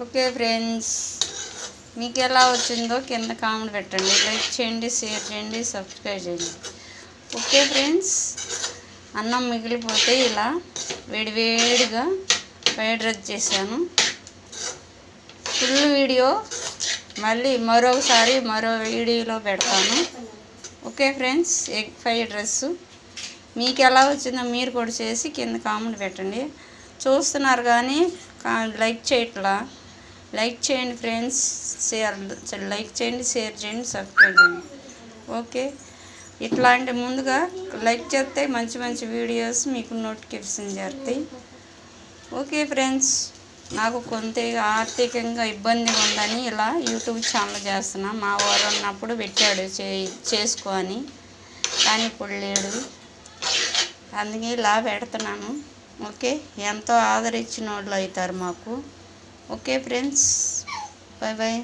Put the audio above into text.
Okay friends, మీకు ఎలా వచ్చిందో కింద కామెంట్ పెట్టండి. లైక్ చేయండి, షేర్ చేయండి, సబ్స్క్రైబ్ చేయండి. ఓకే ఫ్రెండ్స్, అన్నం మిగిలిపోతే ఇలా వేడివేడిగా ఫ్రైడ్ రైస్ చేశాను. ఫుల్ వీడియో మళ్ళీ మరొకసారి మరో వీడియోలో పెడతాను. Okay friends, egg fried rice మీకు ఎలా వచ్చిందో మీరు కూడా చేసి కింద కామెంట్ పెట్టండి. చూస్తున్నారు కానీ లైక్ చేయట్లా. లైక్ చేయండి ఫ్రెండ్స్, లైక్ చేయండి, షేర్ చేయండి, సబ్స్క్రైబ్ చేయండి. ఓకే, ఇట్లాంటి ముందుగా లైక్ చేస్తే మంచి మంచి వీడియోస్ మీకు నోటిఫికేషన్ చేస్తాయి. ఓకే ఫ్రెండ్స్, నాకు కొంత ఆర్థికంగా ఇబ్బందిగా ఉందని ఇలా యూట్యూబ్ ఛానల్ చేస్తున్నా. మా వారు ఉన్నప్పుడు పెట్టాడు చేసుకో అని, కానీ ఇప్పుడు లేడు, అందుకే ఇలా పెడుతున్నాను. ఓకే, ఎంతో ఆదరించిన వాళ్ళు అవుతారు మాకు. Okay friends, bye bye.